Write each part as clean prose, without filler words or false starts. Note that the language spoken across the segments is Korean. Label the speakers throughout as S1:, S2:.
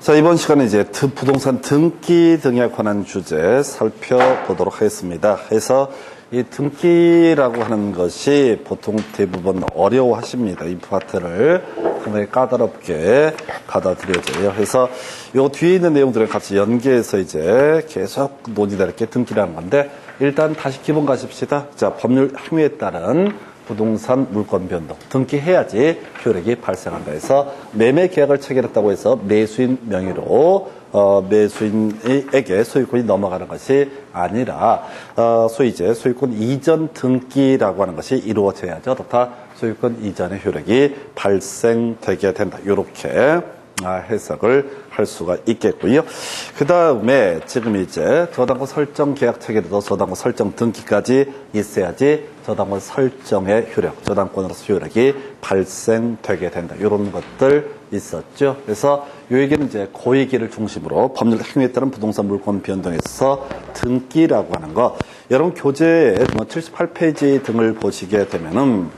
S1: 자, 이번 시간에 이제 부동산 등기 등에 관한 주제 살펴보도록 하겠습니다. 그래서 이 등기라고 하는 것이 보통 대부분 어려워하십니다. 이 파트를 상당히 까다롭게 받아들여져요. 그래서 요 뒤에 있는 내용들을 같이 연계해서 이제 계속 논의될 게 등기라는 건데, 일단 다시 기본 가십시다. 자, 법률 행위에 따른 부동산 물권 변동, 등기해야지 효력이 발생한다 해서 매매 계약을 체결했다고 해서 매수인 명의로 매수인에게 소유권이 넘어가는 것이 아니라 소위 이제 소유권 이전 등기라고 하는 것이 이루어져야죠. 더 소유권 이전의 효력이 발생되게 된다. 이렇게 해석을 할 수가 있겠고요. 그 다음에 지금 이제 저당권 설정 계약 체결에도 저당권 설정 등기까지 있어야지 저당권 설정의 효력, 저당권으로서 효력이 발생되게 된다. 이런 것들 있었죠. 그래서 이 얘기는 이제 그 얘기를 중심으로 법률 행위에 따른 부동산 물권 변동에서 등기라고 하는 거, 여러분 교재에 78페이지 등을 보시게 되면은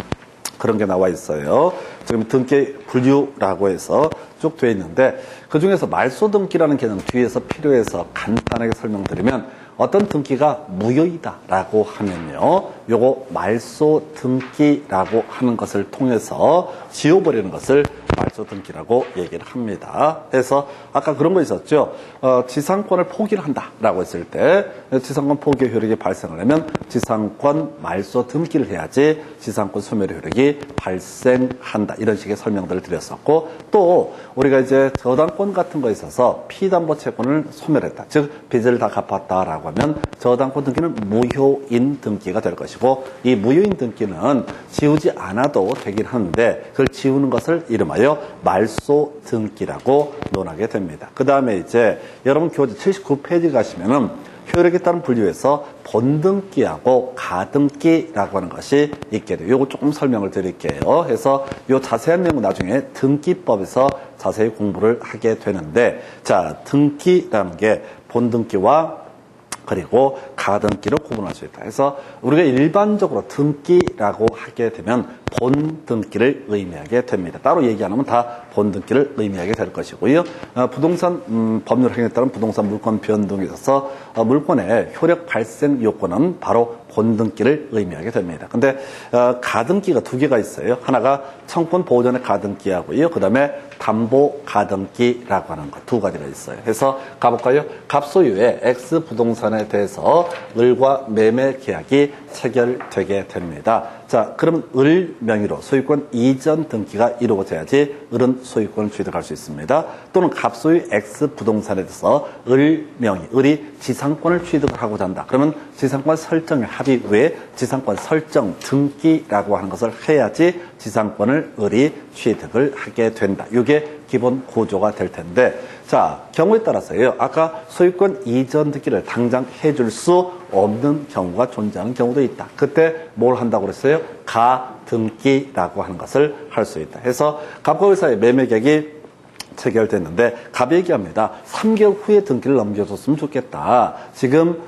S1: 그런 게 나와 있어요. 지금 등기 분류라고 해서 쭉 되어 있는데, 그 중에서 말소 등기라는 개념 뒤에서 필요해서 간단하게 설명드리면, 어떤 등기가 무효이다라고 하면요, 요거 말소 등기라고 하는 것을 통해서 지워버리는 것을 말소 등기라고 얘기를 합니다. 그래서 아까 그런 거 있었죠. 지상권을 포기를 한다라고 했을 때 지상권 포기 효력이 발생하려면 지상권 말소 등기를 해야지 지상권 소멸의 효력이 발생한다. 이런 식의 설명들을 드렸었고, 또 우리가 이제 저당권 같은 거에 있어서 피담보 채권을 소멸했다, 즉 빚을 다 갚았다라고 하면 저당권 등기는 무효인 등기가 될 것이고, 이 무효인 등기는 지우지 않아도 되긴 하는데 그걸 지우는 것을 이름하여 말소 등기라고 논하게 됩니다. 그 다음에 이제 여러분 교재 79페이지 가시면은 효력에 따른 분류에서 본등기하고 가등기라고 하는 것이 있게 돼요. 요거 조금 설명을 드릴게요. 그래서 요 자세한 내용은 나중에 등기법에서 자세히 공부를 하게 되는데, 자, 등기라는 게 본등기와 그리고 가등기로 구분할 수 있다. 그래서 우리가 일반적으로 등기라고 하게 되면 본등기를 의미하게 됩니다. 따로 얘기 안 하면 다 본등기를 의미하게 될 것이고요. 부동산 법률 행위에 따른 부동산 물권 변동에 있어서 물권의 효력 발생 요건은 바로 본등기를 의미하게 됩니다. 근데 가등기가 두 개가 있어요. 하나가 청권 보전의 가등기하고요. 그 다음에 담보 가등기라고 하는 것 두 가지가 있어요. 그래서 가볼까요? 갑소유의 X 부동산에 대해서 을과 매매 계약이 체결되게 됩니다. 자, 그러면 을 명의로 소유권 이전 등기가 이루어져야지 을은 소유권을 취득할 수 있습니다. 또는 갑소유 X 부동산에 대해서 을 명의, 을이 지상권을 취득을 하고자 한다. 그러면 지상권 설정의 합의 외에 지상권 설정 등기라고 하는 것을 해야지 지상권을 을이 취득을 하게 된다. 이게 기본 구조가 될 텐데, 자, 경우에 따라서요. 아까 소유권 이전 등기를 당장 해줄 수 없는 경우가 존재하는 경우도 있다. 그때 뭘 한다고 그랬어요? 가등기라고 하는 것을 할 수 있다. 해서 갑과 을 사이에 매매 계약이 체결됐는데 갑이 얘기합니다. 3개월 후에 등기를 넘겨줬으면 좋겠다. 지금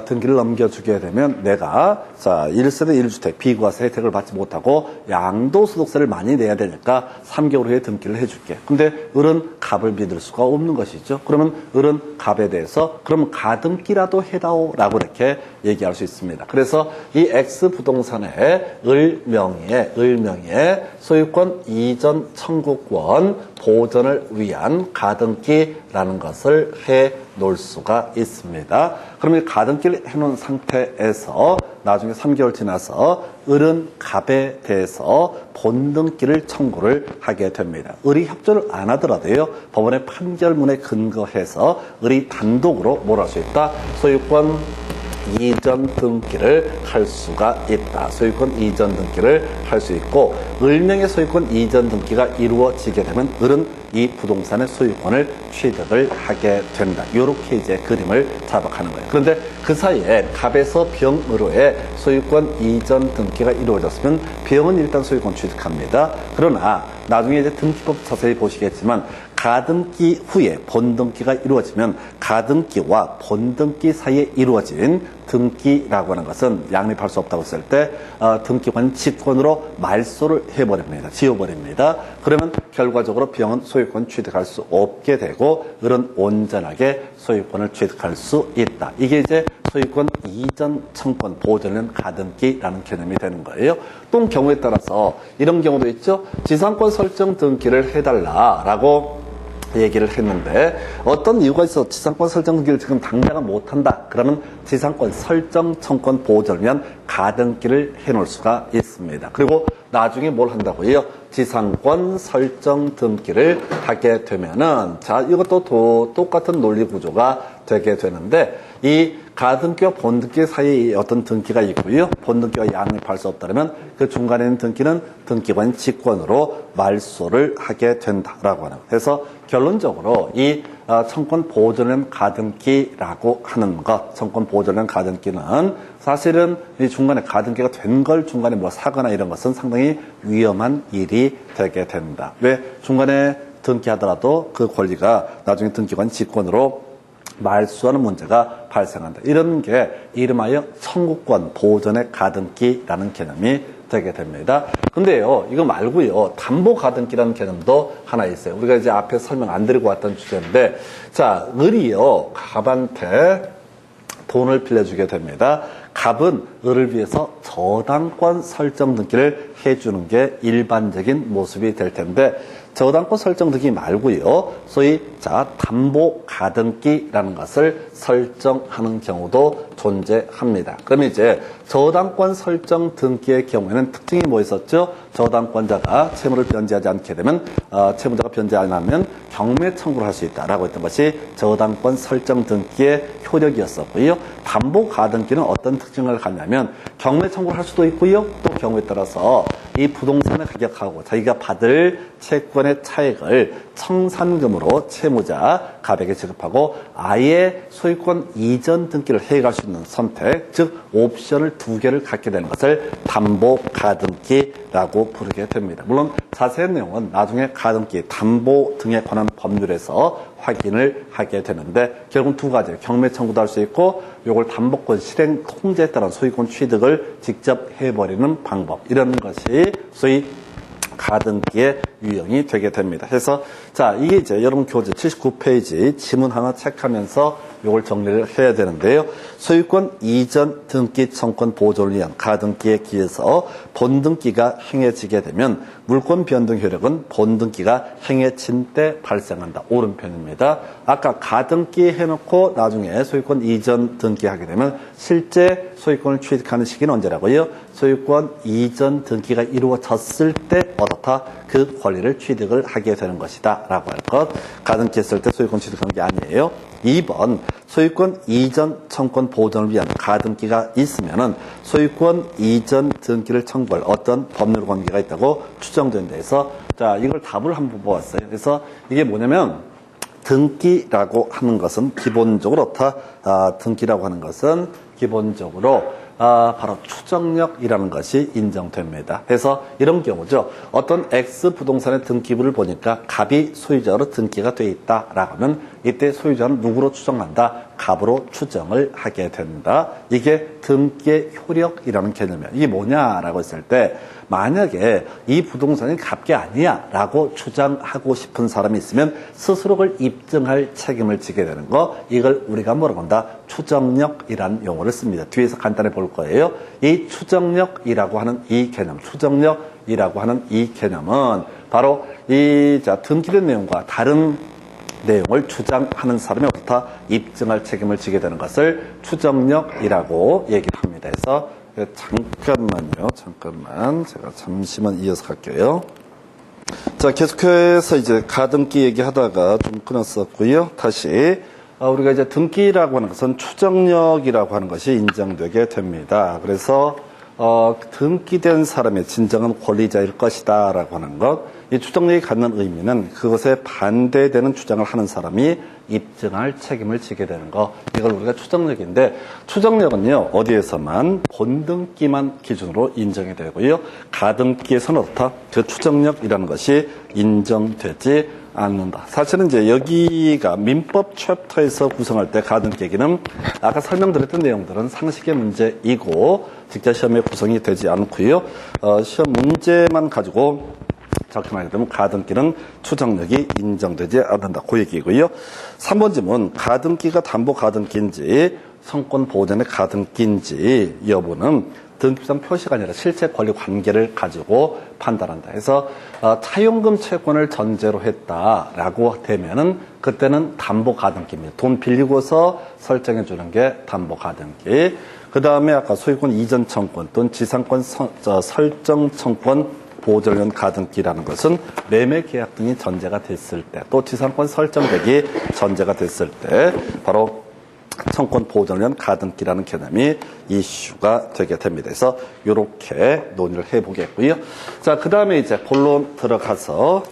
S1: 등기를 넘겨주게 되면 내가 자 1세대 1주택 비과세 혜택을 받지 못하고 양도소득세를 많이 내야 되니까 3개월 후에 등기를 해줄게. 근데 을은 갑을 믿을 수가 없는 것이죠. 그러면 을은 갑에 대해서 그럼 가등기라도 해다오라고 이렇게 얘기할 수 있습니다. 그래서 이 X 부동산의 을 명의의 소유권 이전 청구권 보전을 위한 가등기라는 것을 해 놓을 수가 있습니다. 그러면 가등기를 해놓은 상태에서 나중에 3개월 지나서 을은 갑에 대해서 본등기를 청구를 하게 됩니다. 을이 협조를 안 하더라도요, 법원의 판결문에 근거해서 을이 단독으로 뭘 할 수 있다? 소유권 이전 등기를 할 수가 있다. 소유권 이전 등기를 할 수 있고, 을명의 소유권 이전 등기가 이루어지게 되면 을은 이 부동산의 소유권을 취득을 하게 된다. 이렇게 이제 그림을 자박하는 거예요. 그런데 그 사이에 갑에서 병으로의 소유권 이전 등기가 이루어졌으면 병은 일단 소유권 취득합니다. 그러나 나중에 이제 등기법 자세히 보시겠지만 가등기 후에 본등기가 이루어지면 가등기와 본등기 사이에 이루어진 등기라고 하는 것은 양립할 수 없다고 했을 때 등기관 직권으로 말소를 해버립니다. 지워버립니다. 그러면 결과적으로 B형은 소유권 취득할 수 없게 되고 을은 온전하게 소유권을 취득할 수 있다. 이게 이제 소유권 이전 청권 보존은 가등기라는 개념이 되는 거예요. 또 경우에 따라서 이런 경우도 있죠. 지상권 설정 등기를 해달라라고 얘기를 했는데 어떤 이유가 있어 지상권 설정 등기를 지금 당장은 못한다. 그러면 지상권 설정 청권 보존이면 가등기를 해놓을 수가 있습니다. 그리고 나중에 뭘 한다고요? 지상권 설정 등기를 하게 되면은 자 이것도 똑같은 논리 구조가 되게 되는데 이 가등기와 본등기 사이에 어떤 등기가 있고요. 본등기와 양립할 수 없다면 그 중간에 있는 등기는 등기관 직권으로 말소를 하게 된다라고 하는. 그래서 결론적으로 이 청권 보존은 가등기라고 하는 것, 청권 보존은 가등기는 사실은 이 중간에 가등기가 된 걸 중간에 뭐 사거나 이런 것은 상당히 위험한 일이 되게 된다. 왜 중간에 등기하더라도 그 권리가 나중에 등기관 직권으로 말소하는 문제가 발생한다. 이런 게 이름하여 청구권 보존의 가등기라는 개념이 되게 됩니다. 근데요, 이거 말고요, 담보 가등기라는 개념도 하나 있어요. 우리가 이제 앞에 설명 안 드리고 왔던 주제인데, 자, 을이요, 갑한테 돈을 빌려주게 됩니다. 갑은 을을 위해서 저당권 설정 등기를 해주는 게 일반적인 모습이 될 텐데, 저당권 설정 등기 말고요. 소위 담보 가등기라는 것을 설정하는 경우도 존재합니다. 그러면 이제 저당권 설정 등기의 경우에는 특징이 뭐 있었죠? 저당권자가 채무를 변제하지 않게 되면 채무자가 변제 안 하면 경매 청구를 할 수 있다라고 했던 것이 저당권 설정 등기의 효력이었었고요. 담보 가등기는 어떤 특징을 갖냐면 경매 청구를 할 수도 있고요. 또 경우에 따라서 이 부동산을 가격하고 자기가 받을 채권의 차액을 청산금으로 채무자 갑에게 지급하고 아예 소유권 이전 등기를 해갈 수 있는 선택, 즉 옵션을 두 개를 갖게 되는 것을 담보 가등기라고 부르게 됩니다. 물론 자세한 내용은 나중에 가등기, 담보 등에 관한 법률에서 확인을 하게 되는데 결국 두 가지, 경매 청구도 할 수 있고 이걸 담보권 실행 통제에 따른 소유권 취득을 직접 해버리는 방법, 이런 것이 소위 가등기의 유형이 되게 됩니다. 그래서 자 이게 이제 여러분 교재 79페이지 지문 하나 체크하면서 이걸 정리를 해야 되는데요. 소유권 이전 등기 청권 보존을 위한 가등기에 기해서 본등기가 행해지게 되면 물권 변동 효력은 본등기가 행해진 때 발생한다. 오른편입니다. 아까 가등기 해놓고 나중에 소유권 이전 등기하게 되면 실제 소유권을 취득하는 시기는 언제라고요? 소유권 이전 등기가 이루어졌을 때 어떻다? 그 권리를 취득을 하게 되는 것이다 라고 할 것. 가등기 했을 때 소유권 취득하는 게 아니에요. 2번 소유권 이전 청권 보존을 위한 가등기가 있으면은 소유권 이전 등기를 청구할 어떤 법률 관계가 있다고 추정된다 해서 자 이걸 답을 한번 뽑았어요. 그래서 이게 뭐냐면 등기라고 하는 것은 기본적으로 등기라고 하는 것은 기본적으로 바로 추정력이라는 것이 인정됩니다. 그래서 이런 경우죠. 어떤 X 부동산의 등기부를 보니까 갑이 소유자로 등기가 돼 있다라고 하면 이때 소유자는 누구로 추정한다? 갑으로 추정을 하게 된다. 이게 등기의 효력이라는 개념이에요. 이게 뭐냐라고 했을 때 만약에 이 부동산이 갑게 아니야 라고 주장하고 싶은 사람이 있으면 스스로 그걸 입증할 책임을 지게 되는 거, 이걸 우리가 뭐라고 한다? 추정력이라는 용어를 씁니다. 뒤에서 간단히 볼 거예요. 이 추정력이라고 하는 이 개념, 추정력이라고 하는 이 개념은 바로 이 등기된 내용과 다른 내용을 주장하는 사람이 어떻다? 입증할 책임을 지게 되는 것을 추정력이라고 얘기를 합니다. 그래서 잠깐만 제가 잠시만 이어서 갈게요. 자, 계속해서 이제 가등기 얘기하다가 좀 끊었었고요. 다시 우리가 이제 등기라고 하는 것은 추정력이라고 하는 것이 인정되게 됩니다. 그래서 등기된 사람의 진정한 권리자일 것이다 라고 하는 것, 이 추정력이 갖는 의미는 그것에 반대되는 주장을 하는 사람이 입증할 책임을 지게 되는 거, 이걸 우리가 추정력인데, 추정력은요 어디에서만 본등기만 기준으로 인정이 되고요, 가등기에서는 어떻다? 그 추정력이라는 것이 인정되지 않는다. 사실은 이제 여기가 민법 챕터에서 구성할 때 가등기기는 아까 설명드렸던 내용들은 상식의 문제이고 직접 시험에 구성이 되지 않고요. 시험 문제만 가지고 적용하게 되면 가등기는 추정력이 인정되지 않는다. 그 얘기고요. 3번 질문, 가등기가 담보 가등기인지 성권 보호전의 가등기인지 여부는 등기부상 표시가 아니라 실제 권리 관계를 가지고 판단한다. 해서 차용금 채권을 전제로 했다라고 되면은 그때는 담보 가등기입니다. 돈 빌리고서 설정해 주는 게 담보 가등기. 그 다음에 아까 소유권 이전 청권 또는 지상권 설정 청권 보호전련 가등기라는 것은 매매 계약 등이 전제가 됐을 때, 또 지상권 설정되기 전제가 됐을 때 바로 청권 보호전련 가등기라는 개념이 이슈가 되게 됩니다. 그래서 이렇게 논의를 해보겠고요. 자, 그 다음에 이제 본론 들어가서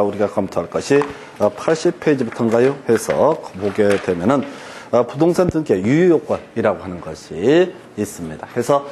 S1: 우리가 검토할 것이 80페이지부터인가요? 해서 보게 되면은 부동산 등기의 유효요건이라고 하는 것이 있습니다. 그래서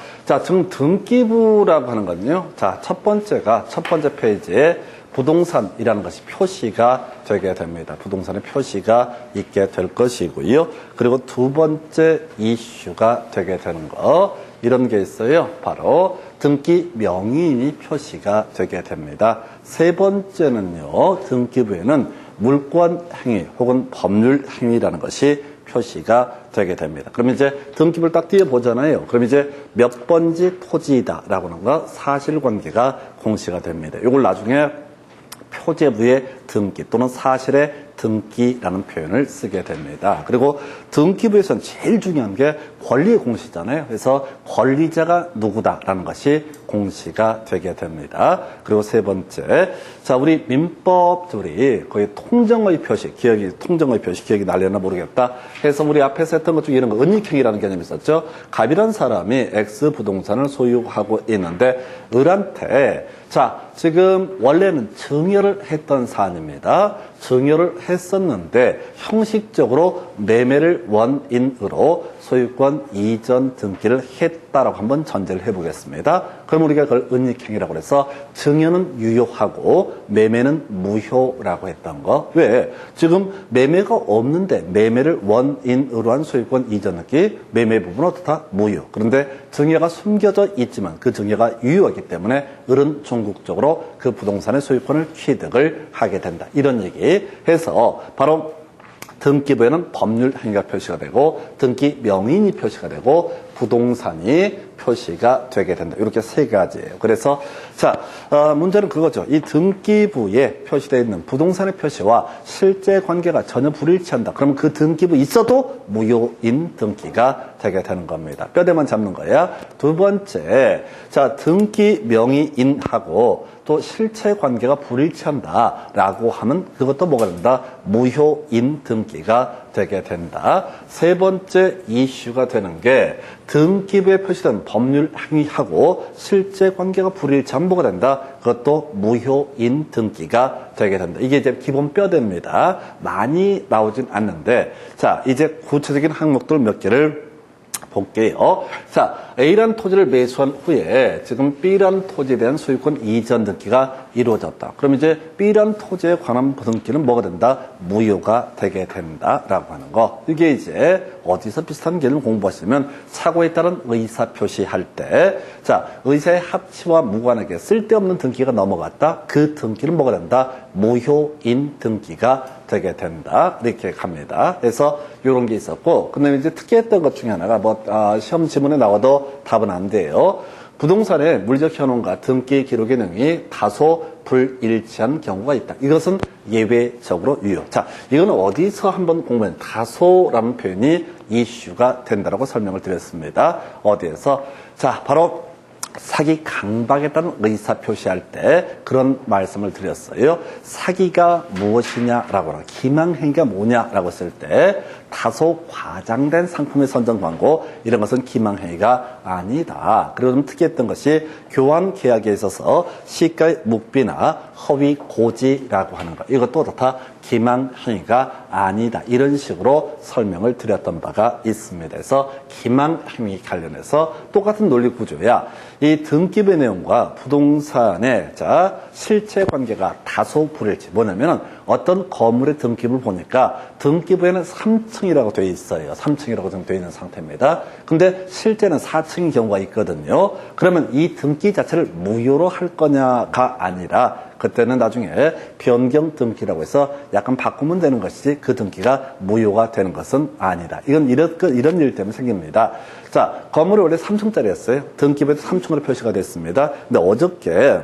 S1: 등기부라고 하는 건요. 첫 번째 페이지에 부동산이라는 것이 표시가 되게 됩니다. 부동산의 표시가 있게 될 것이고요. 그리고 두 번째 이슈가 되게 되는 거, 이런 게 있어요. 바로 등기 명의인이 표시가 되게 됩니다. 세 번째는요, 등기부에는 물권 행위 혹은 법률 행위라는 것이 표시가 되게 됩니다. 그러면 이제 등기부를 딱 띄워보잖아요. 그럼 이제 몇 번지 토지이다라고 하는 거 사실관계가 공시가 됩니다. 이걸 나중에 표제부의 등기 또는 사실의 등기라는 표현을 쓰게 됩니다. 그리고 등기부에서는 제일 중요한 게 권리의 공시잖아요. 그래서 권리자가 누구다라는 것이 공시가 되게 됩니다. 그리고 세 번째, 우리 민법들이 거의 통정의 표시, 통정의 표시 기억이 날려나 모르겠다 해서 우리 앞에서 했던 것 중에 이런 거 은닉행위라는 개념이 있었죠. 갑이라는 사람이 X 부동산을 소유하고 있는데 을한테 지금 원래는 증여를 했던 사안입니다. 증여를 했었는데 형식적으로 매매를 원인으로 소유권 이전 등기를 했다라고 한번 전제를 해보겠습니다. 그럼 우리가 그걸 은닉행위라고 해서 증여는 유효하고 매매는 무효라고 했던 거. 왜? 지금 매매가 없는데 매매를 원인으로 한 소유권 이전 등기, 매매 부분은 어떻다? 무효. 그런데 증여가 숨겨져 있지만 그 증여가 유효하기 때문에 을은 종국적으로 그 부동산의 소유권을 취득을 하게 된다. 이런 얘기 해서 바로 등기부에는 법률 행위가 표시가 되고 등기 명의인이 표시가 되고 부동산이 표시가 되게 된다. 이렇게 세 가지예요. 그래서 문제는 그거죠. 이 등기부에 표시되어 있는 부동산의 표시와 실제 관계가 전혀 불일치한다. 그러면 그 등기부 있어도 무효인 등기가 되게 되는 겁니다. 뼈대만 잡는 거야. 두 번째, 등기 명의인하고 또 실체 관계가 불일치한다라고 하면 그것도 뭐가 된다? 무효인 등기가 되게 된다. 세 번째 이슈가 되는 게 등기부에 표시된 법률 행위하고 실제 관계가 불일치하면 뭐가 된다? 그것도 무효인 등기가 되게 된다. 이게 이제 기본 뼈대입니다. 많이 나오진 않는데 이제 구체적인 항목들 몇 개를 볼게요. A라는 토지를 매수한 후에 지금 B라는 토지에 대한 소유권 이전 등기가 이루어졌다. 그럼 이제 B라는 토지에 관한 등기는 뭐가 된다? 무효가 되게 된다라고 하는 거. 이게 이제 어디서 비슷한 개념을 공부하시면 사고에 따른 의사 표시할 때 의사의 합치와 무관하게 쓸데없는 등기가 넘어갔다. 그 등기는 뭐가 된다? 무효인 등기가 되게 된다. 이렇게 갑니다. 그래서 이런 게 있었고, 근데 이제 특이했던 것 중에 하나가 시험 지문에 나와도 답은 안 돼요. 부동산의 물적 현황과 등기 기록의 내용이 다소 불일치한 경우가 있다. 이것은 예외적으로 유효. 이거는 어디서 한번 공부한 다소라는 표현이 이슈가 된다라고 설명을 드렸습니다. 어디에서? 바로 사기 강박에 따른 의사 표시할 때 그런 말씀을 드렸어요. 사기가 무엇이냐라고 하고 기망행위가 뭐냐라고 했을 때 다소 과장된 상품의 선정 광고 이런 것은 기망행위가 아니다. 그리고 좀 특이했던 것이 교환 계약에 있어서 시가의 묵비나 허위 고지라고 하는 것. 이것도 어떻다? 기망행위가 아니다. 이런 식으로 설명을 드렸던 바가 있습니다. 그래서 기망행위 관련해서 똑같은 논리 구조야. 이 등기부의 내용과 부동산의 실체 관계가 다소 불일치. 뭐냐면 어떤 건물의 등기부를 보니까 등기부에는 3층이라고 되어 있어요. 3층이라고 되어 있는 상태입니다. 근데 실제는 4층인 경우가 있거든요. 그러면 이 등기 자체를 무효로 할 거냐가 아니라 그때는 나중에 변경 등기라고 해서 약간 바꾸면 되는 것이지 그 등기가 무효가 되는 것은 아니다. 이건 이런 일 때문에 생깁니다. 자, 건물이 원래 3층짜리였어요. 등기부에도 3층으로 표시가 됐습니다. 근데 어저께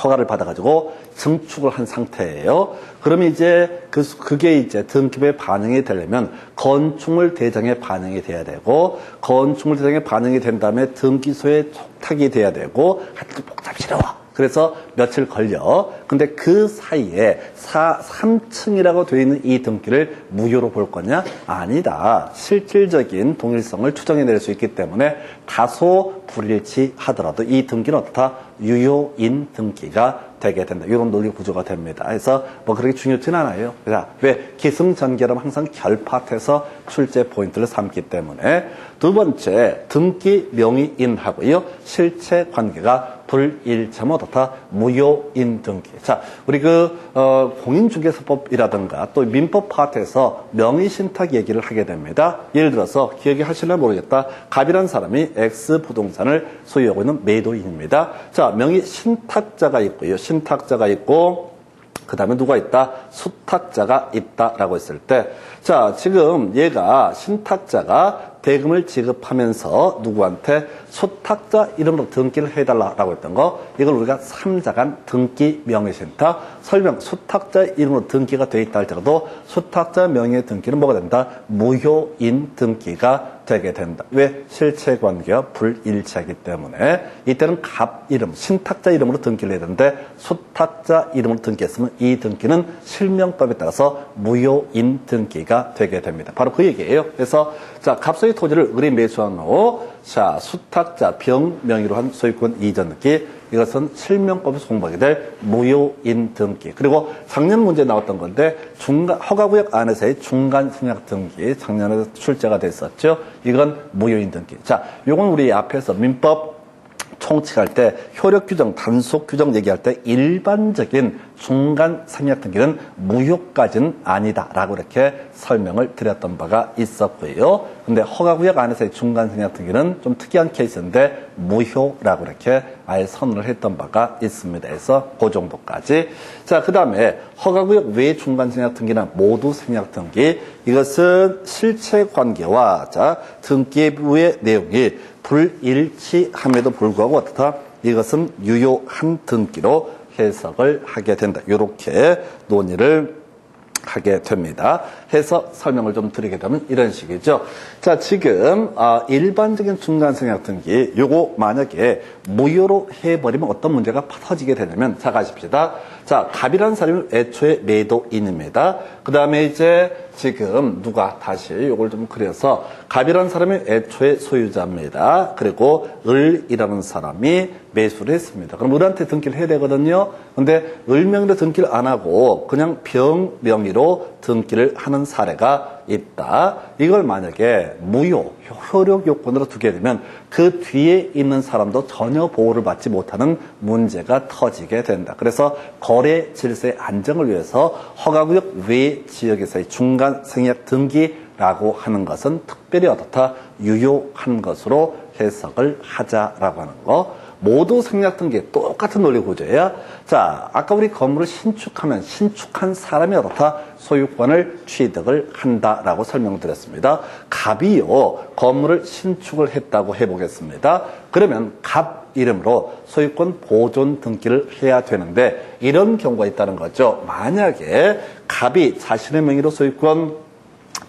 S1: 허가를 받아가지고 증축을 한 상태예요. 그러면 이제 그게 이제 등기부에 반영이 되려면 건축물 대장에 반영이 돼야 되고, 건축물 대장에 반영이 된 다음에 등기소에 촉탁이 돼야 되고, 하여튼 복잡스러워. 그래서 며칠 걸려. 근데 그 사이에 3층이라고 되어 있는 이 등기를 무효로 볼 거냐? 아니다. 실질적인 동일성을 추정해낼 수 있기 때문에 다소 불일치하더라도 이 등기는 어떻다? 유효인 등기가 되게 된다. 이런 논리 구조가 됩니다. 그래서 뭐 그렇게 중요치는 않아요. 왜? 기승전결은 항상 결팟해서 출제 포인트를 삼기 때문에. 두 번째, 등기 명의인하고요. 실체 관계가 불일치하면 어떻다? 무효인 등기. 자, 우리 공인중개사법이라든가 또 민법 파트에서 명의신탁 얘기를 하게 됩니다. 예를 들어서 기억이 하실려나 모르겠다. 갑이라는 사람이 X 부동산을 소유하고 있는 매도인입니다. 자, 명의신탁자가 있고요. 신탁자가 있고, 그 다음에 누가 있다? 수탁자가 있다라고 했을 때, 자, 지금 얘가 신탁자가 대금을 지급하면서 누구한테 수탁자 이름으로 등기를 해달라고 했던 거, 이걸 우리가 3자간 등기 명의신탁, 설명 수탁자 이름으로 등기가 돼 있다 할지라도 수탁자 명의 등기는 뭐가 된다? 무효인 등기가 되게 된다. 왜? 실체 관계가 불일치하기 때문에. 이때는 갑 이름, 신탁자 이름으로 등기를 해야 되는데 수탁자 이름으로 등기했으면 이 등기는 실명법에 따라서 무효인 등기가 되게 됩니다. 바로 그 얘기예요. 그래서 자, 갑소유 토지를 을이 매수한 후, 자, 수탁자 병 명의로 한 소유권 이전 등기, 이것은 실명법에서 공부하게 될 무효인 등기. 그리고 작년 문제에 나왔던 건데 허가구역 안에서의 중간 생략 등기, 작년에 출제가 됐었죠. 이건 무효인 등기. 자, 요건 우리 앞에서 민법 총칙할 때 효력 규정, 단속 규정 얘기할 때 일반적인 중간 생략 등기는 무효까지는 아니다라고 이렇게 설명을 드렸던 바가 있었고요. 근데 허가구역 안에서의 중간 생략 등기는 좀 특이한 케이스인데 무효라고 이렇게 아예 선언을 했던 바가 있습니다. 그래서 그 정도까지. 자, 그 다음에 허가구역 외 중간 생략 등기나 모두 생략 등기, 이것은 실체 관계와 자 등기부의 내용이 불일치함에도 불구하고 어떻다? 이것은 유효한 등기로 해석을 하게 된다. 이렇게 논의를 하게 됩니다. 해서 설명을 좀 드리게 되면 이런 식이죠. 자, 지금 일반적인 중간생략 등기 요거 만약에 무효로 해버리면 어떤 문제가 터지게 되냐면, 자, 가십시다. 자, 갑이라는 사람이 애초에 매도인입니다. 그 다음에 이제 지금 누가 다시 요걸 좀 그려서 갑이라는 사람이 애초에 소유자입니다. 그리고 을이라는 사람이 매수를 했습니다. 그럼 을한테 등기를 해야 되거든요. 근데 을 명의로 등기를 안 하고 그냥 병 명의로 등기를 하는 사례가 있다. 이걸 만약에 무효, 효력 요건으로 두게 되면 그 뒤에 있는 사람도 전혀 보호를 받지 못하는 문제가 터지게 된다. 그래서 거래 질서의 안정을 위해서 허가구역 외 지역에서의 중간 생략 등기라고 하는 것은 특별히 어떻다? 유효한 것으로 해석을 하자라고 하는 거. 모두 생략 등기 똑같은 논리 구조예요. 자, 아까 우리 건물을 신축하면 신축한 사람이 어떻다? 소유권을 취득을 한다라고 설명드렸습니다. 갑이요, 건물을 신축을 했다고 해보겠습니다. 그러면 갑 이름으로 소유권 보존 등기를 해야 되는데 이런 경우가 있다는 거죠. 만약에 갑이 자신의 명의로 소유권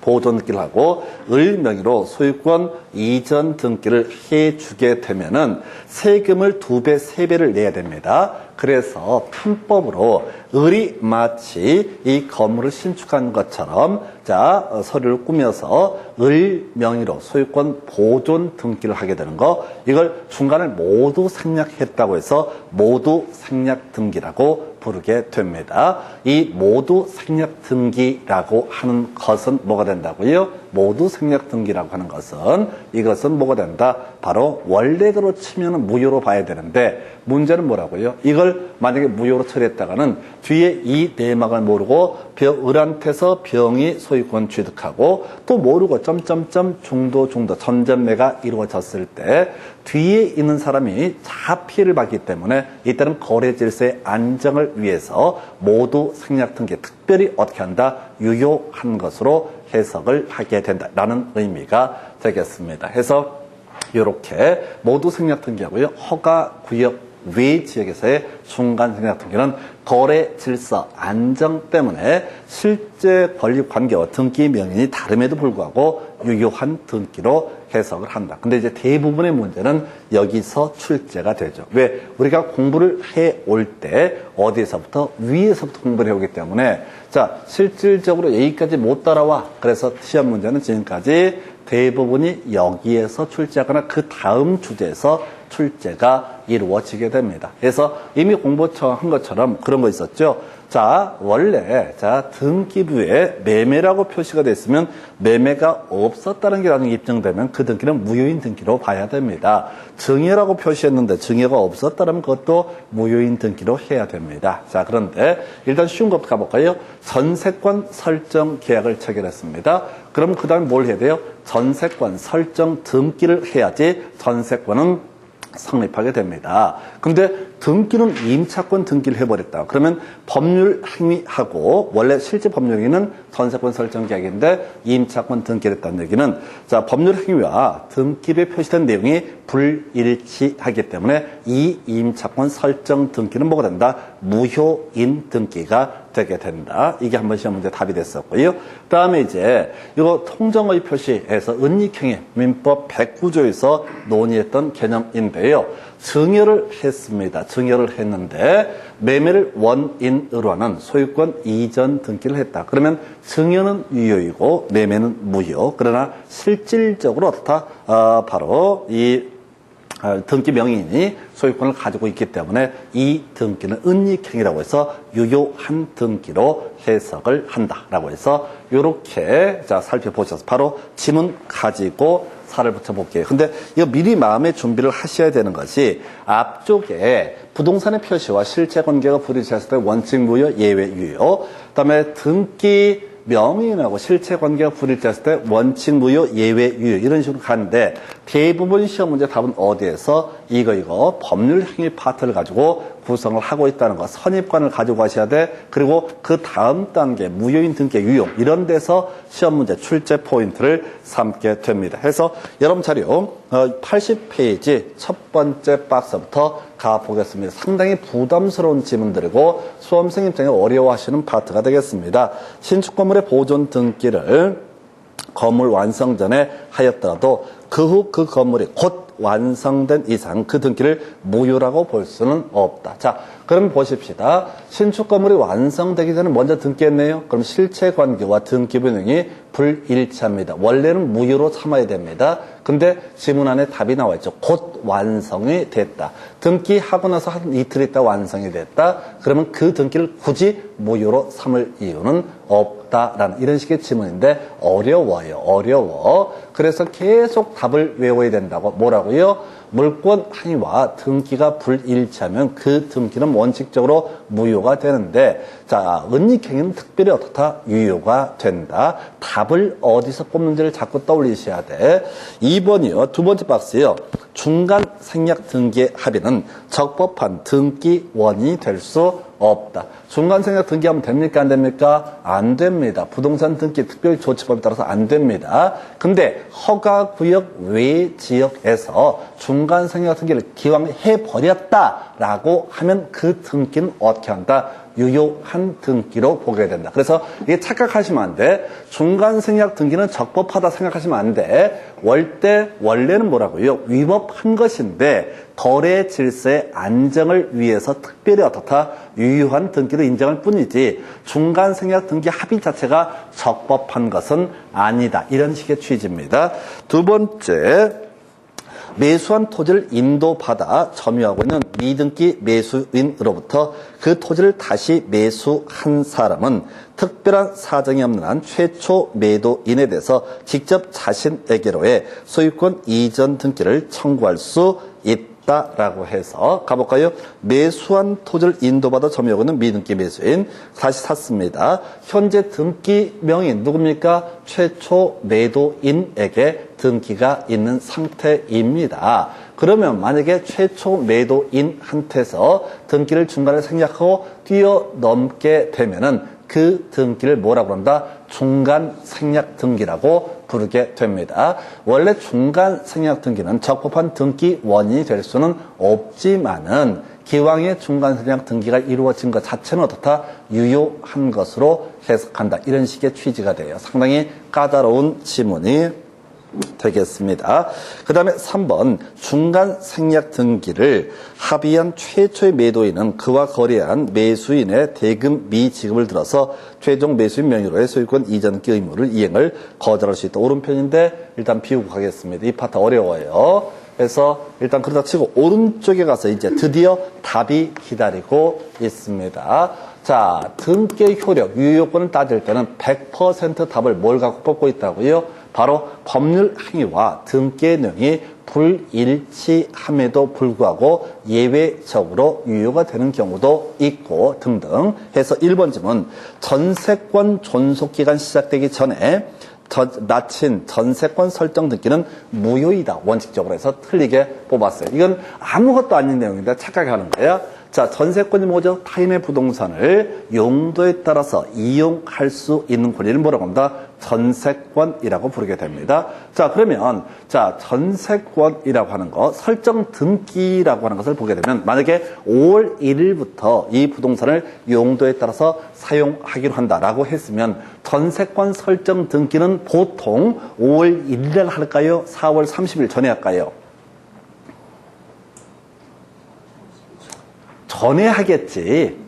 S1: 보존 등기를 하고 을 명의로 소유권 이전 등기를 해주게 되면은 세금을 2배, 3배를 내야 됩니다. 그래서 편법으로 을이 마치 이 건물을 신축한 것처럼 자, 서류를 꾸며서 을 명의로 소유권 보존 등기를 하게 되는 거, 이걸 중간에 모두 생략했다고 해서 모두 생략 등기라고 부르게 됩니다. 이 모두 생략 등기라고 하는 것은 뭐가 된다고요? 모두 생략 등기라고 하는 것은 이것은 뭐가 된다? 바로 원래대로 치면 무효로 봐야 되는데 문제는 뭐라고요? 이걸 만약에 무효로 처리했다가는 뒤에 이 내막을 모르고 을한테서 병이 소유권 취득하고 또 모르고 점점점 중도 전전매가 이루어졌을 때 뒤에 있는 사람이 자피해를 받기 때문에 이때는 거래 질서의 안정을 위해서 모두 생략 등기 특별히 어떻게 한다? 유효한 것으로 해석을 하게 된다라는 의미가 되겠습니다. 해서 이렇게 모두 생략 등기하고요. 허가 구역 외 지역에서의 중간 생략 등기는 거래 질서 안정 때문에 실제 권리 관계와 등기 명인이 다름에도 불구하고 유효한 등기로 해석을 한다. 근데 이제 대부분의 문제는 여기서 출제가 되죠. 왜? 우리가 공부를 해올 때 어디에서부터? 위에서부터 공부를 해오기 때문에 자, 실질적으로 여기까지 못 따라와. 그래서 시험 문제는 지금까지 대부분이 여기에서 출제하거나 그 다음 주제에서 출제가 이루어지게 됩니다. 그래서 이미 공부한 것처럼 그런 거 있었죠. 자, 원래 등기부에 매매라고 표시가 됐으면 매매가 없었다는 게 나중에 입증되면 그 등기는 무효인 등기로 봐야 됩니다. 증여라고 표시했는데 증여가 없었다면 그것도 무효인 등기로 해야 됩니다. 자, 그런데 일단 쉬운 것부터 가볼까요? 전세권 설정 계약을 체결했습니다. 그럼 그 다음에 뭘 해야 돼요? 전세권 설정 등기를 해야지 전세권은 성립하게 됩니다. 근데 등기는 임차권 등기를 해버렸다. 그러면 법률 행위하고 원래 실제 법률 행위는 전세권 설정 계약인데 임차권 등기를 했다는 얘기는 자, 법률 행위와 등기부에 표시된 내용이 불일치하기 때문에 이 임차권 설정 등기는 뭐가 된다? 무효인 등기가 되게 된다. 이게 한번 시험 문제 답이 됐었고요. 다음에 이제 이거 통정의 표시에서 은닉행위 민법 109조에서 논의했던 개념인데요. 증여를 했습니다. 증여를 했는데 매매를 원인으로 하는 소유권 이전 등기를 했다. 그러면 증여는 유효이고 매매는 무효. 그러나 실질적으로 어떻다? 바로 이 등기 명인이 소유권을 가지고 있기 때문에 이 등기는 은닉행위라고 해서 유효한 등기로 해석을 한다라고 해서 이렇게 자 살펴보셔서 바로 지문 가지고 살을 붙여볼게요. 근데 이거 미리 마음의 준비를 하셔야 되는 것이 앞쪽에 부동산의 표시와 실체 관계가 불일치했을 때 원칙 무효, 예외 유효. 그다음에 등기 명인하고 실체 관계가 불일치했을 때 원칙 무효, 예외 유효 이런 식으로 가는데 대부분 시험 문제 답은 어디에서 이거 법률 행위 파트를 가지고 구성을 하고 있다는 거, 선입관을 가지고 가셔야 돼. 그리고 그 다음 단계 무효인 등기 유효 이런 데서 시험 문제 출제 포인트를 삼게 됩니다. 해서 여러분 자료 80페이지 첫 번째 박스부터 가보겠습니다. 상당히 부담스러운 지문들이고 수험생 입장에 어려워하시는 파트가 되겠습니다. 신축 건물의 보존 등기를 건물 완성 전에 하였더라도 그 후 그 건물이 곧 완성된 이상 그 등기를 무효라고 볼 수는 없다. 자, 그럼 보십시다. 신축 건물이 완성되기 전에 먼저 등기했네요. 그럼 실체 관계와 등기부 내용이 불일치합니다. 원래는 무효로 삼아야 됩니다. 근데 지문 안에 답이 나와 있죠. 곧 완성이 됐다. 등기하고 나서 한 이틀 있다 완성이 됐다. 그러면 그 등기를 굳이 무효로 삼을 이유는 없다라는 이런 식의 지문인데 어려워. 그래서 계속 답을 외워야 된다고. 뭐라고요? 물권 행위와 등기가 불일치하면 그 등기는 원칙적으로 무효가 되는데 자, 은닉행위는 특별히 어떻다? 유효가 된다. 답을 어디서 뽑는지를 자꾸 떠올리셔야 돼. 2번이요. 두 번째 박스요. 중간 생략 등기의 합의는 적법한 등기 원인이 될 수 없다. 중간 생략 등기하면 됩니까? 안 됩니까? 안 됩니다. 부동산 등기 특별조치법에 따라서 안 됩니다. 근데 허가구역 외 지역에서 중간 생략 등기를 기왕 해버렸다라고 하면 그 등기는 어떻게 한다? 유효한 등기로 보게 된다. 그래서 이게 착각하시면 안 돼. 중간 생략 등기는 적법하다 생각하시면 안 돼. 원래는 뭐라고요? 위법한 것인데 거래 질서의 안정을 위해서 특별히 어떻다? 유효한 등기로 인정할 뿐이지 중간 생략 등기 합의 자체가 적법한 것은 아니다. 이런 식의 취지입니다. 두 번째, 매수한 토지를 인도받아 점유하고 있는 미등기 매수인으로부터 그 토지를 다시 매수한 사람은 특별한 사정이 없는 한 최초 매도인에 대해서 직접 자신에게로의 소유권 이전 등기를 청구할 수 있다라고 해서 가볼까요? 매수한 토지를 인도받아 점유하고 있는 미등기 매수인 다시 샀습니다. 현재 등기 명인 누굽니까? 최초 매도인에게 등기가 있는 상태입니다. 그러면 만약에 최초 매도인한테서 등기를 중간에 생략하고 뛰어넘게 되면은 그 등기를 뭐라고 한다? 중간 생략 등기라고 부르게 됩니다. 원래 중간 생략 등기는 적법한 등기 원인이 될 수는 없지만은 기왕에 중간 생략 등기가 이루어진 것 자체는 어떻다? 유효한 것으로 해석한다. 이런 식의 취지가 돼요. 상당히 까다로운 지문이 되겠습니다. 그 다음에 3번 중간 생략 등기를 합의한 최초의 매도인은 그와 거래한 매수인의 대금 미지급을 들어서 최종 매수인 명의로의 소유권 이전 의무를 이행을 거절할 수 있다. 오른편인데 일단 비우고 가겠습니다. 이 파트 어려워요. 그래서 일단 그러다 치고 오른쪽에 가서 이제 드디어 답이 기다리고 있습니다. 자, 등기의 효력, 유효권을 따질 때는 100% 답을 뭘 갖고 뽑고 있다고요? 바로 법률 행위와 등기의 내용이 불일치함에도 불구하고 예외적으로 유효가 되는 경우도 있고 등등 해서 1번 질문 전세권 존속기간 시작되기 전에 마친 전세권 설정 등기는 무효이다. 원칙적으로 해서 틀리게 뽑았어요. 이건 아무것도 아닌 내용인데 착각해 하는 거예요. 자, 전세권이 뭐죠? 타인의 부동산을 용도에 따라서 이용할 수 있는 권리를 뭐라고 합니다? 전세권이라고 부르게 됩니다. 자, 그러면 자, 전세권이라고 하는 거 설정 등기라고 하는 것을 보게 되면 만약에 5월 1일부터 이 부동산을 용도에 따라서 사용하기로 한다라고 했으면 전세권 설정 등기는 보통 5월 1일에 할까요? 4월 30일 전에 할까요? 전에 하겠지.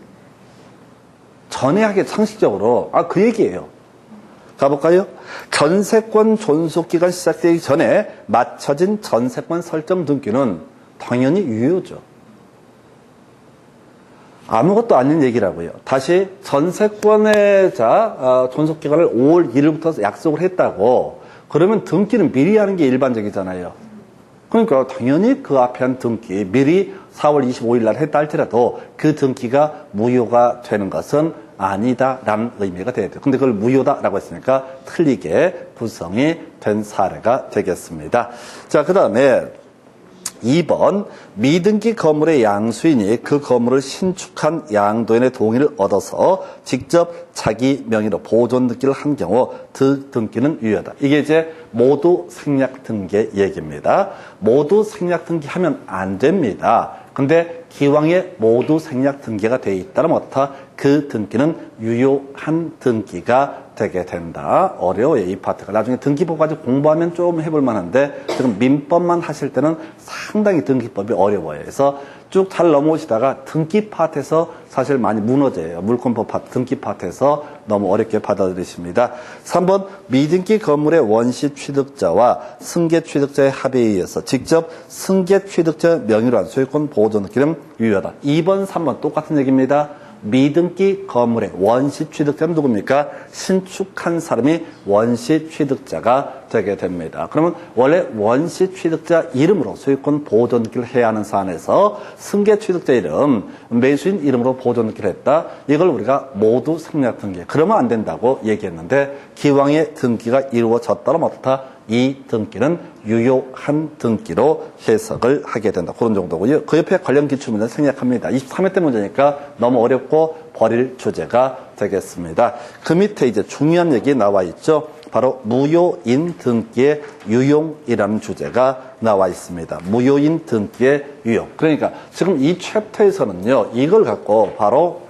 S1: 전에 하겠지, 상식적으로. 아, 그 얘기예요. 가볼까요? 전세권 존속기간 시작되기 전에 맞춰진 전세권 설정 등기는 당연히 유효죠. 아무것도 아닌 얘기라고요. 다시 전세권의 존속기간을 5월 1일부터 약속을 했다고 그러면 등기는 미리 하는 게 일반적이잖아요. 그러니까 당연히 그 앞에 한 등기 미리 4월 25일 날 했다 할지라도 그 등기가 무효가 되는 것은 아니다라는 의미가 돼야 돼요. 근데 그걸 무효다라고 했으니까 틀리게 구성이 된 사례가 되겠습니다. 자, 그 다음에 2번 미등기 건물의 양수인이 그 건물을 신축한 양도인의 동의를 얻어서 직접 자기 명의로 보존 등기를 한 경우 그 등기는 유효하다. 이게 이제 모두 생략 등기의 얘기입니다. 모두 생략 등기하면 안 됩니다. 근데 기왕에 모두 생략 등기가 돼 있다면 어떻다? 그 등기는 유효한 등기가 되게 된다. 어려워요, 이 파트가. 나중에 등기법까지 공부하면 좀 해볼 만한데 지금 민법만 하실 때는 상당히 등기법이 어려워요. 그래서 쭉 잘 넘어오시다가 등기 파트에서 사실 많이 무너져요. 물권법 파트, 등기 파트에서 너무 어렵게 받아들이십니다. 3번 미등기 건물의 원시 취득자와 승계 취득자의 합의에 의해서 직접 승계 취득자 명의로 한 소유권 보존 등기는 유효하다. 2번, 3번 똑같은 얘기입니다. 미등기 건물의 원시 취득자는 누굽니까? 신축한 사람이 원시 취득자가 되게 됩니다. 그러면 원래 원시 취득자 이름으로 소유권 보존 등기를 해야 하는 사안에서 승계 취득자 이름, 매수인 이름으로 보존 등기를 했다. 이걸 우리가 모두 생략 등기. 그러면 안 된다고 얘기했는데 기왕에 등기가 이루어졌다면 어떻다? 이 등기는 유효한 등기로 해석을 하게 된다. 그런 정도고요. 그 옆에 관련 기출문제 생략합니다. 23회 때 문제니까 너무 어렵고 버릴 주제가 되겠습니다. 그 밑에 이제 중요한 얘기 나와 있죠. 바로 무효인 등기의 유용이라는 주제가 나와 있습니다. 무효인 등기의 유용. 그러니까 지금 이 챕터에서는요. 이걸 갖고 바로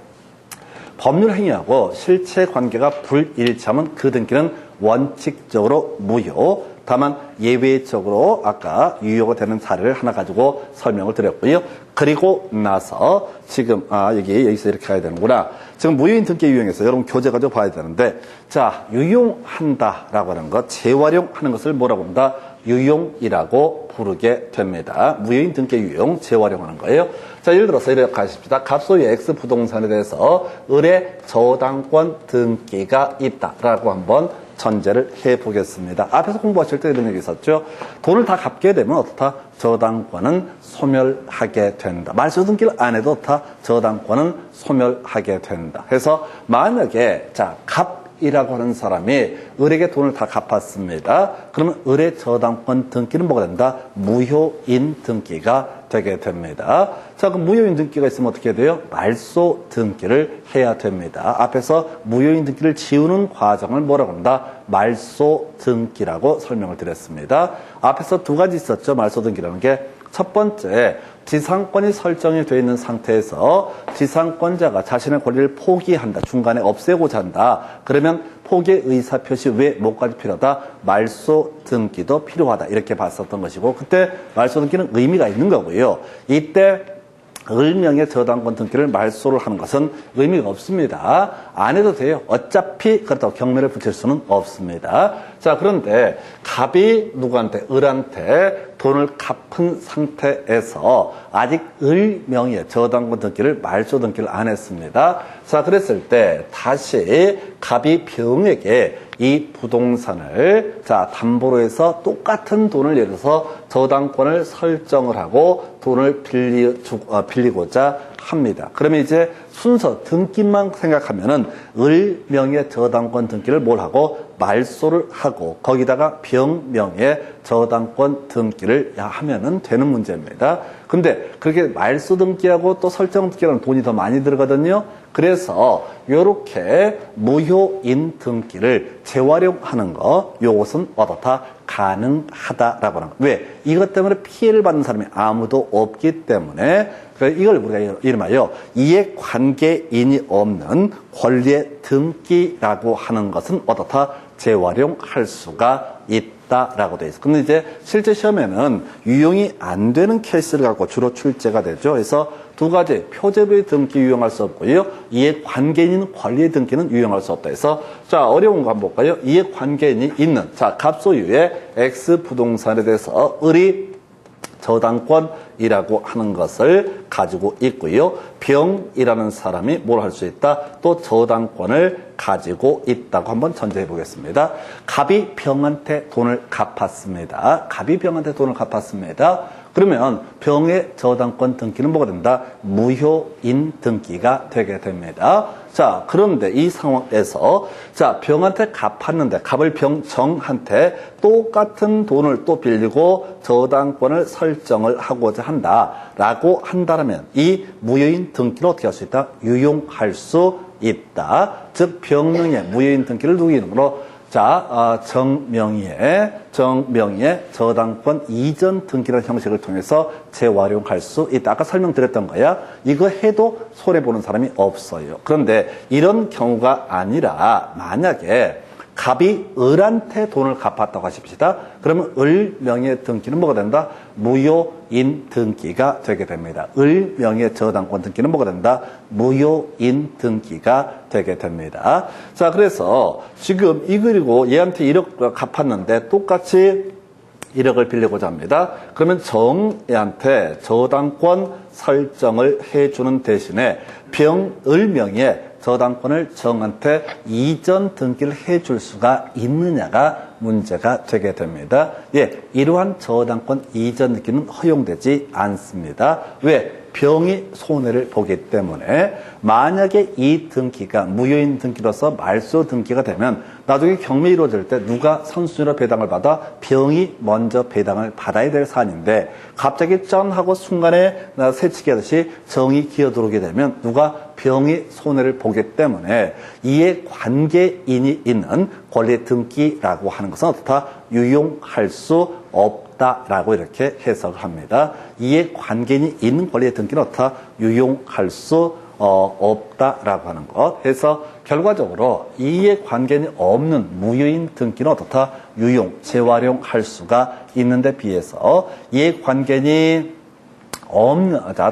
S1: 법률 행위하고 실체 관계가 불일치하면 그 등기는 원칙적으로 무효. 다만 예외적으로 아까 유효가 되는 사례를 하나 가지고 설명을 드렸고요. 그리고 나서 지금 여기서 이렇게 가야 되는구나. 지금 무효인 등기 유용해서 여러분 교재 가지고 봐야 되는데 자 유용한다라고 하는 것 재활용하는 것을 뭐라고 합니다? 유용이라고 부르게 됩니다. 무효인 등기의 유용, 재활용하는 거예요. 자, 예를 들어서 이렇게 하십시다. 갑소유 X 부동산에 대해서 을의 저당권 등기가 있다라고 한번 전제를 해보겠습니다. 앞에서 공부하실 때 이런 얘기 있었죠. 돈을 다 갚게 되면 어떻다? 저당권은 소멸하게 된다. 말소 등기를 안 해도 어떻다? 저당권은 소멸하게 된다. 그래서 만약에 자, 이라고 하는 사람이 을에게 돈을 다 갚았습니다. 그러면 을의 저당권 등기는 뭐가 된다? 무효인 등기가 되게 됩니다. 자, 그럼 무효인 등기가 있으면 어떻게 돼요? 말소 등기를 해야 됩니다. 앞에서 무효인 등기를 지우는 과정을 뭐라고 한다? 말소 등기라고 설명을 드렸습니다. 앞에서 두 가지 있었죠. 말소 등기라는 게. 첫 번째, 지상권이 설정이 되어 있는 상태에서 지상권자가 자신의 권리를 포기한다. 중간에 없애고자 한다. 그러면 포기의 의사표시 외에 뭐까지 필요하다? 말소 등기도 필요하다. 이렇게 봤었던 것이고, 그때 말소 등기는 의미가 있는 거고요. 이때 을명의 저당권 등기를 말소를 하는 것은 의미가 없습니다. 안 해도 돼요. 어차피 그렇다고 경매를 붙일 수는 없습니다. 자, 그런데 갑이 누구한테? 을한테 돈을 갚은 상태에서 아직 을명의 저당권 등기를 말소 등기를 안 했습니다. 자, 그랬을 때 다시 갑이 병에게 이 부동산을 자, 담보로 해서 똑같은 돈을 예를 들어서 저당권을 설정을 하고 돈을 빌리고자 합니다. 그러면 이제 순서 등기만 생각하면은 을명의 저당권 등기를 뭘 하고 말소를 하고 거기다가 병명의 저당권 등기를 하면은 되는 문제입니다. 근데 그렇게 말소 등기하고 또 설정 등기라는 돈이 더 많이 들거든요. 그래서 요렇게 무효인 등기를 재활용하는 거, 요것은 어떻다? 가능하다라고 하는 거. 왜? 이것 때문에 피해를 받는 사람이 아무도 없기 때문에 이걸 우리가 이름하여 이해관계인이 없는 권리의 등기라고 하는 것은 어떻다? 재활용할 수가 있다라고 되어 있어요. 근데 이제 실제 시험에는 유용이 안 되는 케이스를 갖고 주로 출제가 되죠. 그래서 두 가지, 표제부의 등기 유용할 수 없고요. 이해관계인 권리의 등기는 유용할 수 없다 해서 자, 어려운 거 한번 볼까요? 이해관계인이 있는 자, 갑소유의 X 부동산에 대해서 을이 저당권이라고 하는 것을 가지고 있고요. 병이라는 사람이 뭘 할 수 있다? 또 저당권을 가지고 있다고 한번 전제해 보겠습니다. 갑이 병한테 돈을 갚았습니다. 갑이 병한테 돈을 갚았습니다. 그러면 병의 저당권 등기는 뭐가 된다? 무효인 등기가 되게 됩니다. 자, 그런데 이 상황에서 자, 병한테 갚았는데 갑을 병정한테 똑같은 돈을 또 빌리고 저당권을 설정을 하고자 한다라고 한다면 이 무효인 등기를 어떻게 할 수 있다? 유용할 수 있다. 즉 병명의 무효인 등기를 누구 이름으로 자, 정명의의 저당권 이전 등기라는 형식을 통해서 재활용할 수 있다. 아까 설명드렸던 거야. 이거 해도 손해보는 사람이 없어요. 그런데 이런 경우가 아니라 만약에 갑이 을한테 돈을 갚았다고 하십시다. 그러면 을명의 등기는 뭐가 된다? 무효인 등기가 되게 됩니다. 을명의 저당권 등기는 뭐가 된다? 무효인 등기가 되게 됩니다. 자, 그래서 지금 이 그리고 얘한테 1억 갚았는데 똑같이 1억을 빌리고자 합니다. 그러면 정애한테 저당권 설정을 해주는 대신에 을명의 저당권을 정한테 이전 등기를 해줄 수가 있느냐가 문제가 되게 됩니다. 예, 이러한 저당권 이전 등기는 허용되지 않습니다. 왜? 병이 손해를 보기 때문에 만약에 이 등기가 무효인 등기로서 말소 등기가 되면 나중에 경매 이루어질 때 누가 선순위로 배당을 받아? 병이 먼저 배당을 받아야 될 사안인데 갑자기 짠 하고 순간에 새치기 하듯이 정이 기어들어오게 되면 누가? 병이 손해를 보기 때문에 이에 관계인이 있는 권리 등기라고 하는 것은 어떻다? 유용할 수 없다라고 이렇게 해석을 합니다. 이에 관계인이 있는 권리의 등기는 어떻다? 유용할 수 없다라고 하는 것. 해서 결과적으로 이에 관계인이 없는 무효인 등기는 어떻다? 유용, 재활용할 수가 있는데 비해서 이에 관계인이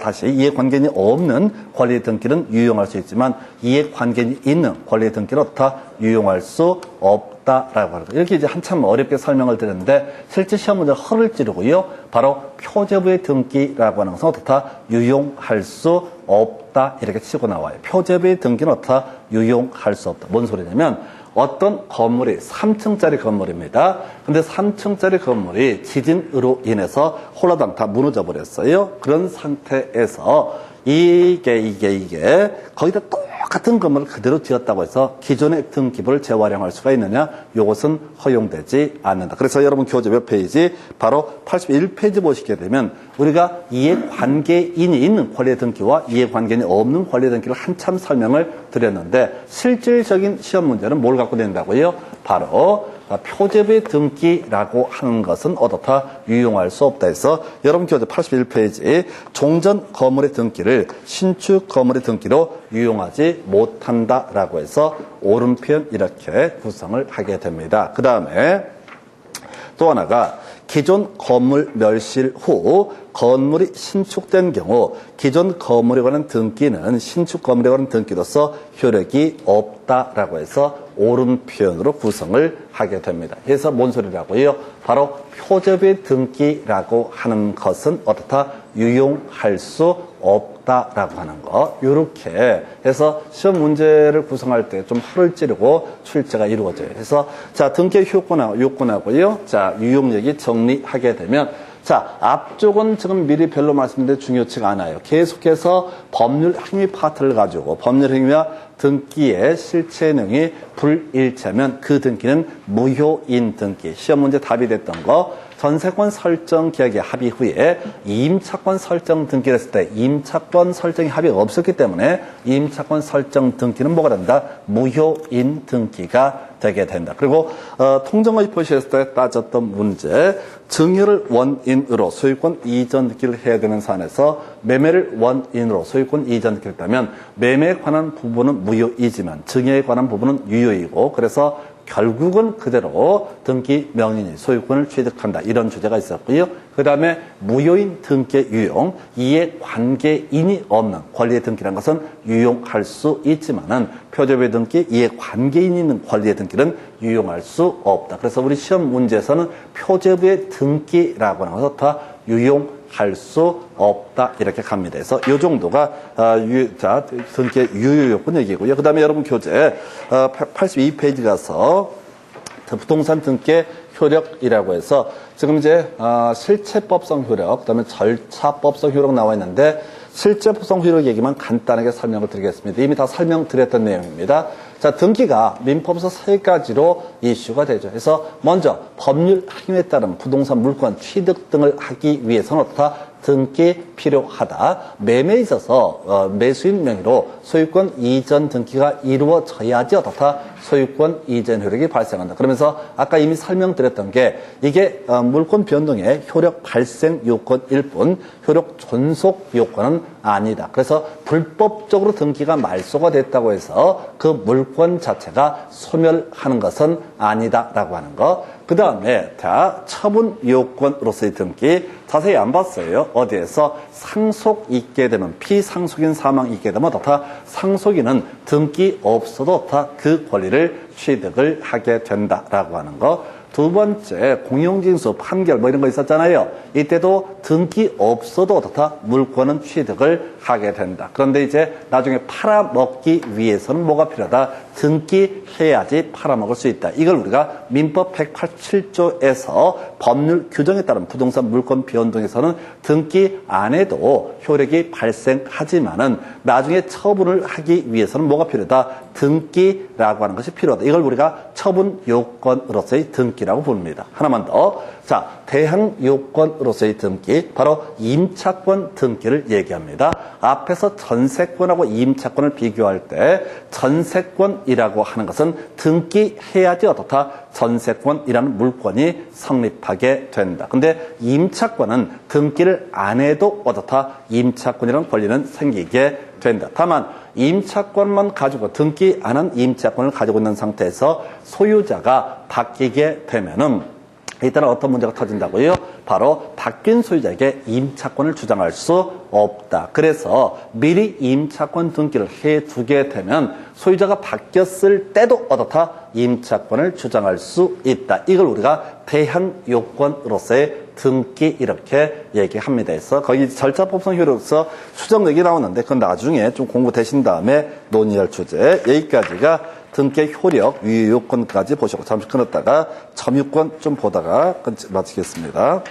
S1: 다시 이해관계인이 없는 권리 등기는 유용할 수 있지만 이해관계인이 있는 권리 등기는 어떻다? 유용할 수 없다라고 하는 거예요. 이렇게 이제 한참 어렵게 설명을 드렸는데 실제 시험 문제 허를 찌르고요. 바로 표제부의 등기라고 하는 것은 어떻다? 유용할 수 없다 이렇게 치고 나와요. 표제부의 등기는 어떻다? 유용할 수 없다. 뭔 소리냐면 어떤 건물이 3층짜리 건물입니다. 근데 3층짜리 건물이 지진으로 인해서 홀라당 다 무너져 버렸어요. 그런 상태에서 이게 거기다 똑같은 건물을 그대로 지었다고 해서 기존의 등기부를 재활용할 수가 있느냐? 이것은 허용되지 않는다. 그래서 여러분 교재 몇 페이지? 바로 81페이지 보시게 되면 우리가 이해관계인이 있는 권리 등기와 이해관계인이 없는 권리 등기를 한참 설명을 드렸는데 실질적인 시험 문제는 뭘 갖고 낸다고요? 바로 표제부의 등기라고 하는 것은 어떻다? 유용할 수 없다 해서 여러분 교재 81페이지 종전 건물의 등기를 신축 건물의 등기로 유용하지 못한다라고 해서 옳은 표현 이렇게 구성을 하게 됩니다. 그 다음에 또 하나가 기존 건물 멸실 후 건물이 신축된 경우 기존 건물에 관한 등기는 신축 건물에 관한 등기로서 효력이 없다라고 해서 옳은 표현으로 구성을 하게 됩니다. 그래서 뭔 소리라고요? 바로 표제부의 등기라고 하는 것은 어떻다? 유용할 수 없다라고 하는 거. 이렇게 해서 시험 문제를 구성할 때 좀 허를 찌르고 출제가 이루어져요. 그래서 자, 등기 요건하고요. 자, 유용 얘기 정리하게 되면 자, 앞쪽은 지금 미리 별로 말씀드린 중요치가 않아요. 계속해서 법률 행위 파트를 가지고 법률 행위와 등기의 실체 내용이 불일치하면 그 등기는 무효인 등기. 시험 문제 답이 됐던 거. 전세권 설정 계약의 합의 후에 임차권 설정 등기를 했을 때 임차권 설정이 합의가 없었기 때문에 임차권 설정 등기는 뭐가 된다? 무효인 등기가 되게 된다. 그리고 통정의 표시했을 때 따졌던 문제 증여를 원인으로 소유권 이전 등기를 해야 되는 사안에서 매매를 원인으로 소유권 이전 등기를 했다면 매매에 관한 부분은 무효이지만 증여에 관한 부분은 유효이고 그래서 결국은 그대로 등기 명인이 소유권을 취득한다. 이런 주제가 있었고요. 그 다음에 무효인 등기의 유용, 이해관계인이 없는 권리의 등기라는 것은 유용할 수 있지만은 표제부의 등기, 이해관계인이 있는 권리의 등기는 유용할 수 없다. 그래서 우리 시험 문제에서는 표제부의 등기라고 하는 것은 다 유용할 수 없다. 이렇게 갑니다. 그래서 이 정도가 등기의 유효요건 얘기고요. 그 다음에 여러분 교재 82페이지 가서 부동산 등기의 효력이라고 해서 지금 이제 실체법성 효력, 그다음에 절차법성 효력 나와 있는데 실체법성 효력 얘기만 간단하게 설명을 드리겠습니다. 이미 다 설명드렸던 내용입니다. 자, 등기가 민법에서 3가지로 이슈가 되죠. 그래서 먼저 법률 행위에 따른 부동산 물권 취득 등을 하기 위해서는 어떻다? 등기 필요하다. 매매에 있어서 매수인 명의로 소유권 이전 등기가 이루어져야지 어떻다? 소유권 이전 효력이 발생한다. 그러면서 아까 이미 설명드렸던 게 이게 물권 변동의 효력 발생 요건일 뿐 효력 존속 요건은 아니다. 그래서 불법적으로 등기가 말소가 됐다고 해서 그 물권 자체가 소멸하는 것은 아니다라고 하는 거. 그 다음에 처분 요건으로서의 등기 자세히 안 봤어요. 어디에서 상속 있게 되면 피상속인 사망 있게 되면 어떻다? 상속인은 등기 없어도 어떻다? 그 권리를 취득을 하게 된다라고 하는 거. 두 번째 공용징수 판결 뭐 이런 거 있었잖아요. 이때도 등기 없어도 어떻다? 물권은 취득을 하게 된다. 그런데 이제 나중에 팔아먹기 위해서는 뭐가 필요하다? 등기해야지 팔아먹을 수 있다. 이걸 우리가 민법 187조에서 법률 규정에 따른 부동산 물권 변동에서는 등기 안 해도 효력이 발생하지만은 나중에 처분을 하기 위해서는 뭐가 필요하다? 등기라고 하는 것이 필요하다. 이걸 우리가 처분 요건으로서의 등기라고 부릅니다. 하나만 더. 자, 대항 요건으로서의 등기, 바로 임차권 등기를 얘기합니다. 앞에서 전세권하고 임차권을 비교할 때 전세권이라고 하는 것은 등기해야지 어떻다? 전세권이라는 물권이 성립하게 된다. 근데 임차권은 등기를 안 해도 어떻다? 임차권이라는 권리는 생기게 된다. 다만 임차권만 가지고 등기 안 한 임차권을 가지고 있는 상태에서 소유자가 바뀌게 되면은 이때는 어떤 문제가 터진다고요? 바로 바뀐 소유자에게 임차권을 주장할 수 없다. 그래서 미리 임차권 등기를 해두게 되면 소유자가 바뀌었을 때도 어떻다? 임차권을 주장할 수 있다. 이걸 우리가 대한 요건으로서의 등기 이렇게 얘기합니다. 그래서 거기 절차법상 효력서 수정력이 나오는데 그건 나중에 좀 공부되신 다음에 논의할 주제. 여기까지가 등기 효력, 유효 요건까지 보시고 잠시 끊었다가 점유권 좀 보다가 마치겠습니다.